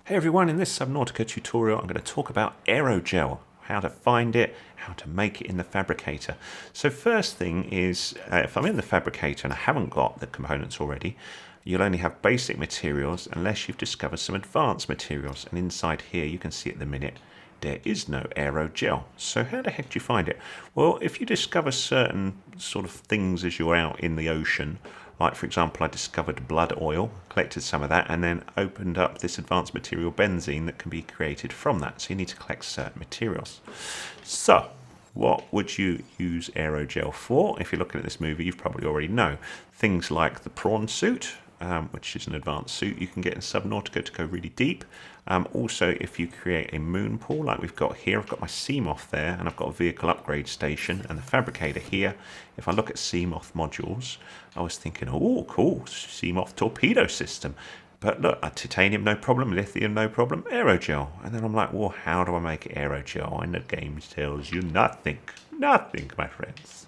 Hey everyone, in this Subnautica tutorial I'm going to talk about aerogel, how to find it, how to make it in the fabricator. So first thing is, if I'm in the fabricator and I haven't got the components already, you'll only have basic materials unless you've discovered some advanced materials. And inside here you can see at the minute there is no aerogel. So how the heck do you find it? Well, if you discover certain sort of things as you're out in the ocean, like for example I discovered blood oil, collected some of that, and then opened up this advanced material benzene that can be created from that. So you need to collect certain materials. So what would you use aerogel for? If you're looking at this movie, you probably already know. Things like the Prawn Suit, which is an advanced suit you can get in Subnautica to go really deep. Also, if you create a moon pool like we've got here, I've got my Seamoth there, and I've got a vehicle upgrade station and the fabricator here. If I look at Seamoth modules, I was thinking, oh, cool, Seamoth torpedo system. But look, titanium, no problem. Lithium, no problem. Aerogel. And then I'm like, well, how do I make aerogel? And the game tells you nothing. Nothing, my friends.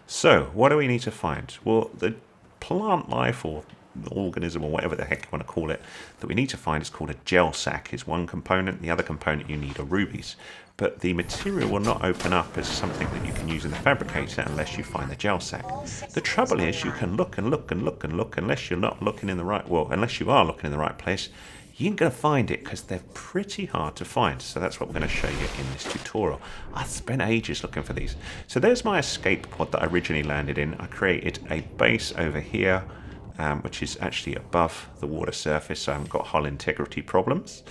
So, what do we need to find? Well, the plant life or organism or whatever the heck you want to call it that we need to find is called a gel sac. Is one component. The other component you need are rubies. But the material will not open up as something that you can use in the fabricator unless you find the gel sac. The trouble is you can look and look and look and look unless you're not looking in the right, well, unless you are looking in the right place, you ain't going to find it because they're pretty hard to find. So that's what we're going to show you in this tutorial. I spent ages looking for these. So there's my escape pod that I originally landed in. I created a base over here, which is actually above the water surface, so I haven't got hull integrity problems.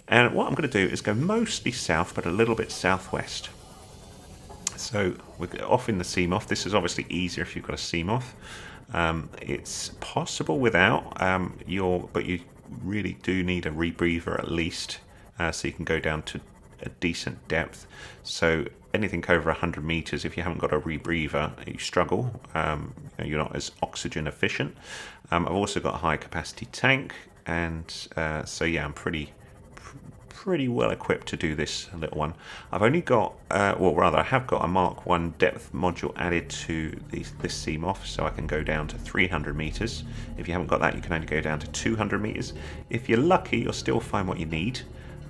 And what I'm going to do is go mostly south, but a little bit southwest. So we're off in the Seamoth. This is obviously easier if you've got a Seamoth. It's possible without, but you really do need a rebreather at least, so you can go down to a decent depth. So anything over 100 meters, if you haven't got a rebreather, you struggle. You're not as oxygen efficient. I've also got a high capacity tank, and so yeah, I'm pretty well equipped to do this little one. I've only got, I have got a Mark 1 depth module added to this Seamoth, so I can go down to 300 meters. If you haven't got that, you can only go down to 200 meters. If you're lucky, you'll still find what you need.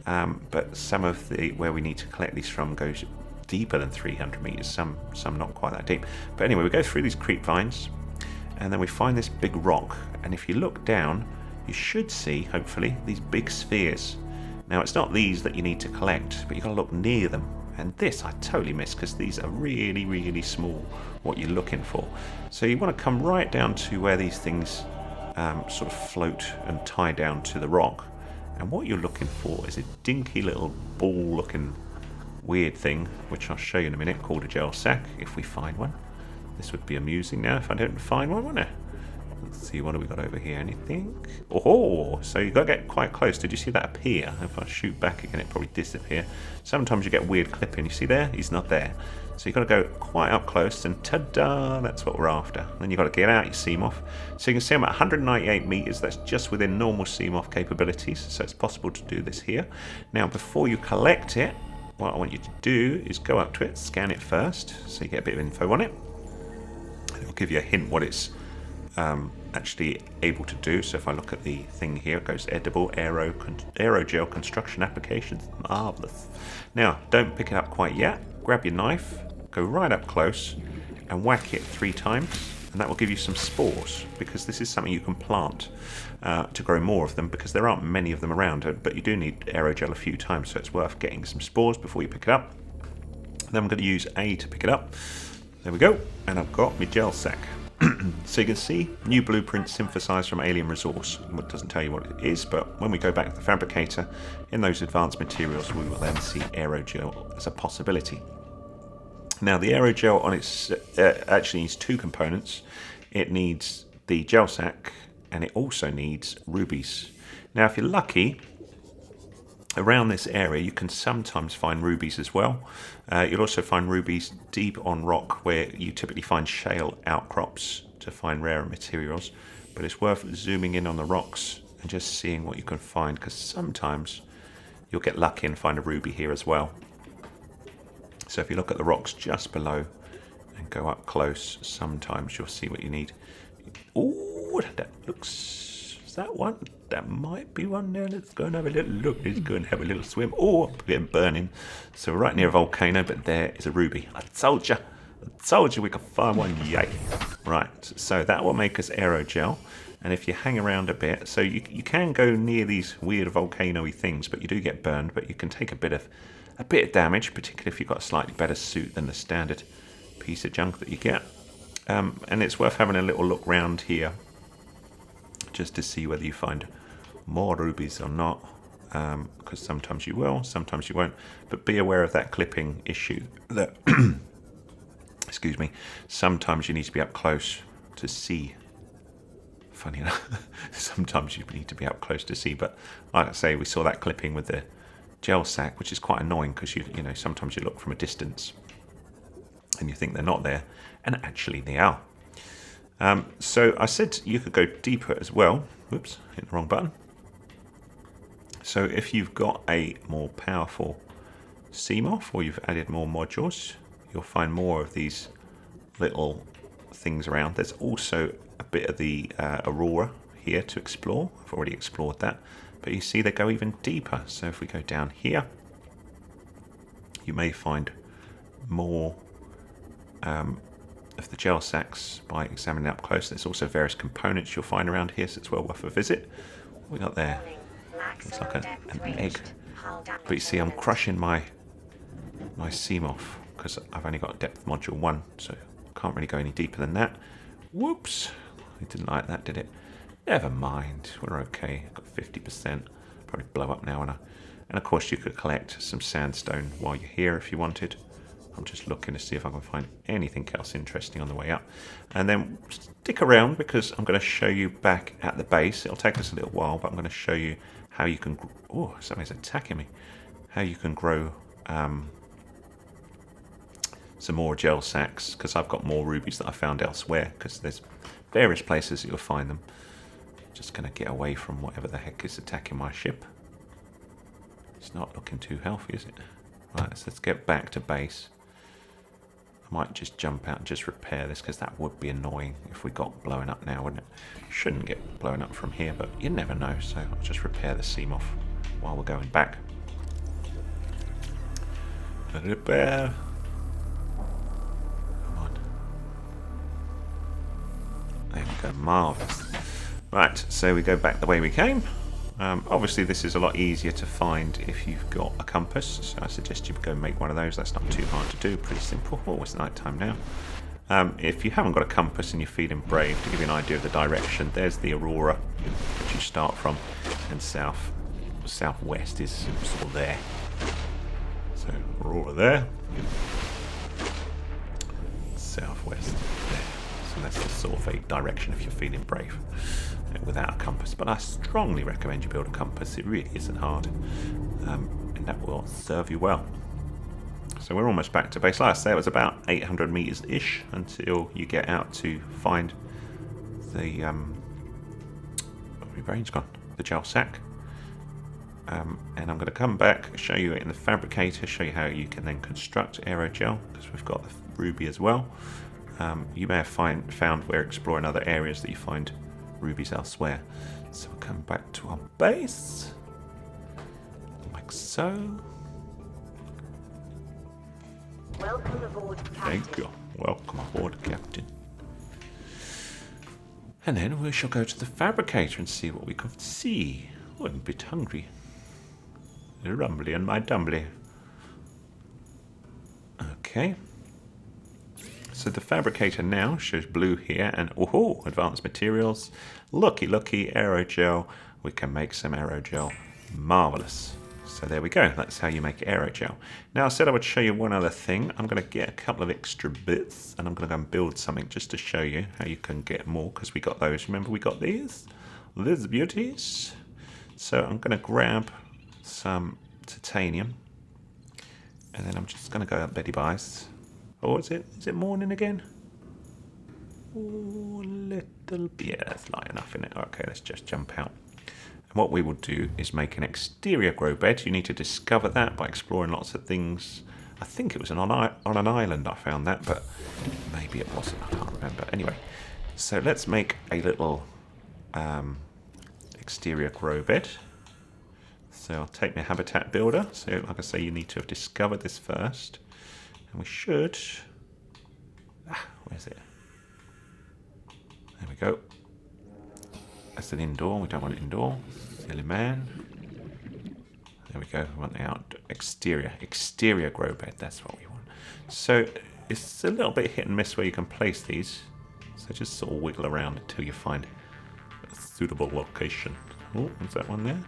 But some of where we need to collect these from goes deeper than 300 meters, some not quite that deep. But anyway, we go through these creep vines, and then we find this big rock. And if you look down, you should see, hopefully, these big spheres. Now, it's not these that you need to collect, but you've got to look near them. And this I totally missed because these are really, really small, what you're looking for. So you want to come right down to where these things sort of float and tie down to the rock. And what you're looking for is a dinky little ball-looking weird thing, which I'll show you in a minute, called a gel sac, if we find one. This would be amusing now if I don't find one, wouldn't it? Let's see, what have we got over here? Anything? Oh, so you've got to get quite close. Did you see that appear? If I shoot back again, it probably disappear. Sometimes you get weird clipping. You see there? He's not there. So you've got to go quite up close, and ta-da, that's what we're after. Then you've got to get out your Seamoth. So you can see I'm at 198 meters. That's just within normal Seamoth capabilities, so it's possible to do this here. Now, before you collect it, what I want you to do is go up to it, scan it first, so you get a bit of info on it. It'll give you a hint what it's actually able to do. So if I look at the thing here, it goes edible aerogel construction applications. Marvelous. Now, don't pick it up quite yet. Grab your knife, go right up close, and whack it 3 times, and that will give you some spores, because this is something you can plant to grow more of them, because there aren't many of them around, but you do need aerogel a few times, so it's worth getting some spores before you pick it up. Then I'm going to use A to pick it up. There we go, and I've got my gel sac. So you can see new blueprint synthesized from alien resource. It doesn't tell you what it is, but when we go back to the fabricator, in those advanced materials, we will then see aerogel as a possibility. Now, the aerogel on its actually needs 2 components. It needs the gel sac, and it also needs rubies. Now, if you're lucky, around this area you can sometimes find rubies as well. You'll also find rubies deep on rock, where you typically find shale outcrops to find rarer materials. But it's worth zooming in on the rocks and just seeing what you can find, because sometimes you'll get lucky and find a ruby here as well. So if you look at the rocks just below and go up close, sometimes you'll see what you need. Oh, that looks Is that one? That might be one there. Let's go and have a little look. Let's go and have a little swim. Oh, I'm getting burning. So we're right near a volcano, but there is a ruby. I told you we could find one. Yay. Right, so that will make us aerogel. And if you hang around a bit, so you can go near these weird volcano-y things, but you do get burned, but you can take a bit of damage, particularly if you've got a slightly better suit than the standard piece of junk that you get. And it's worth having a little look round here just to see whether you find more rubies or not, because sometimes you will, sometimes you won't. But be aware of that clipping issue. That excuse me. Sometimes you need to be up close to see. Funny enough, sometimes you need to be up close to see. But like I say, we saw that clipping with the gel sack, which is quite annoying because you know sometimes you look from a distance and you think they're not there, and actually they are. So I said you could go deeper as well. Whoops, hit the wrong button. So if you've got a more powerful Seamoth, or you've added more modules, you'll find more of these little things around. There's also a bit of the Aurora here to explore. I've already explored that, but you see they go even deeper. So if we go down here, you may find more of the gel sacks by examining up close. There's also various components you'll find around here, so it's well worth a visit. What we got there? Looks like an egg. But you see, I'm crushing my Seamoth because I've only got depth module 1, so I can't really go any deeper than that. Whoops! It didn't like that, did it? Never mind, we're okay. I've got 50%. Probably blow up now, and of course you could collect some sandstone while you're here if you wanted. I'm just looking to see if I can find anything else interesting on the way up. And then stick around because I'm going to show you back at the base. It'll take us a little while, but I'm going to show you how you can... Oh, somebody's attacking me. How you can grow some more gel sacks, because I've got more rubies that I found elsewhere, because there's various places that you'll find them. Just going to get away from whatever the heck is attacking my ship. It's not looking too healthy, is it? Right, so let's get back to base. I might just jump out and just repair this, because that would be annoying if we got blown up now, wouldn't it? Shouldn't get blown up from here, but you never know, so I'll just repair the Seamoth while we're going back. Repair. Come on. There we go, marvellous. Right, so we go back the way we came. Obviously this is a lot easier to find if you've got a compass, so I suggest you go make one of those. That's not too hard to do, pretty simple. Oh, it's night time now. If you haven't got a compass and you're feeling brave, to give you an idea of the direction, there's the Aurora that you start from, and southwest is sort of there. So Aurora there, southwest there. So that's the sort of a direction if you're feeling brave without a compass. But I strongly recommend you build a compass. It really isn't hard, and that will serve you well. So we're almost back to base. Like I say, it was about 800 meters ish until you get out to find the my brain's gone, the gel sack. And I'm going to come back, show you it in the fabricator, show you how you can then construct aerogel, because we've got the ruby as well. You may have found we're exploring other areas that you find rubies elsewhere. So we'll come back to our base, like so. Welcome aboard, Captain. Thank you. Welcome aboard, Captain. And then we shall go to the fabricator and see what we can see. Oh, I'm a bit hungry. Rumbly and my dumbly. Okay. So the fabricator now shows blue here, and oh, advanced materials. Looky, aerogel. We can make some aerogel. Marvelous. So there we go. That's how you make aerogel. Now I said I would show you one other thing. I'm going to get a couple of extra bits, and I'm going to go and build something just to show you how you can get more, because we got those. Remember we got these beauties. So I'm going to grab some titanium, and then I'm just going to go up Betty Buys. Oh, is it morning again? Oh, little bit. Yeah, that's light enough, isn't it? Okay, let's just jump out. And what we will do is make an exterior grow bed. You need to discover that by exploring lots of things. I think it was on an island I found that, but maybe it wasn't. I can't remember. Anyway, so let's make a little exterior grow bed. So I'll take my habitat builder. So like I say, you need to have discovered this first. And we should... where's it? There we go. That's an indoor. We don't want it indoor. Silly man. There we go. We want the exterior grow bed. That's what we want. So it's a little bit hit and miss where you can place these. So just sort of wiggle around until you find a suitable location. Oh, is that one there?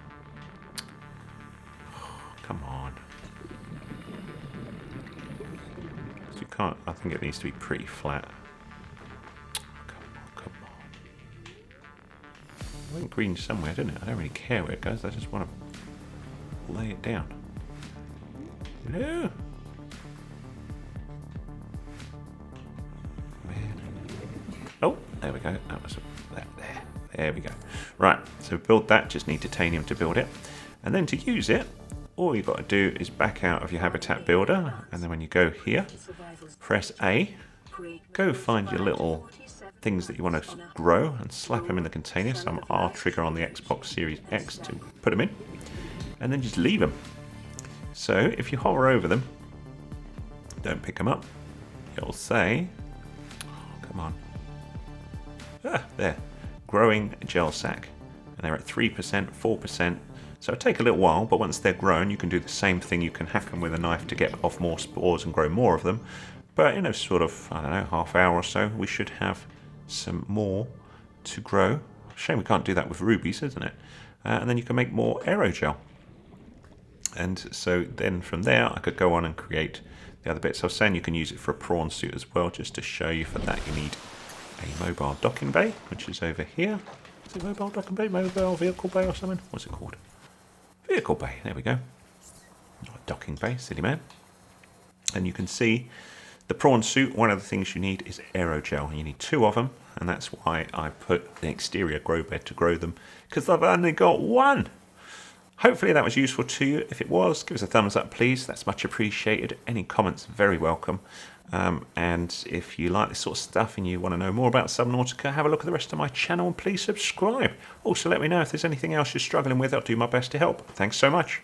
Oh, come on. So you can't. I think it needs to be pretty flat. Come on. I went green somewhere, didn't it? I don't really care where it goes. I just want to lay it down. No. Oh, there we go. That was that there. There we go. Right, so build that. Just need titanium to build it. And then to use it, all you've got to do is back out of your habitat builder. And then when you go here, press A. Go find your little things that you want to grow and slap them in the container. So I'm R trigger on the Xbox Series X to put them in. And then just leave them. So if you hover over them, don't pick them up, it'll say, oh, come on. There, growing gel sac, and they're at 3%, 4%. So it'll take a little while, but once they're grown, you can do the same thing. You can hack them with a knife to get off more spores and grow more of them. But in a sort of, I don't know, half hour or so, we should have some more to grow. Shame we can't do that with rubies, isn't it? And then you can make more aerogel. And so then from there, I could go on and create the other bits. I was saying you can use it for a prawn suit as well. Just to show you, for that you need a mobile docking bay, which is over here. Is it mobile docking bay? Mobile vehicle bay or something? What's it called? Vehicle bay. There we go. Not docking bay, silly man. And you can see the prawn suit. One of the things you need is aerogel. You need 2 of them, and that's why I put the exterior grow bed to grow them, because I've only got 1. Hopefully that was useful to you. If it was, give us a thumbs up, please. That's much appreciated. Any comments, very welcome. And if you like this sort of stuff and you want to know more about Subnautica, have a look at the rest of my channel and please subscribe. Also, let me know if there's anything else you're struggling with. I'll do my best to help. Thanks so much.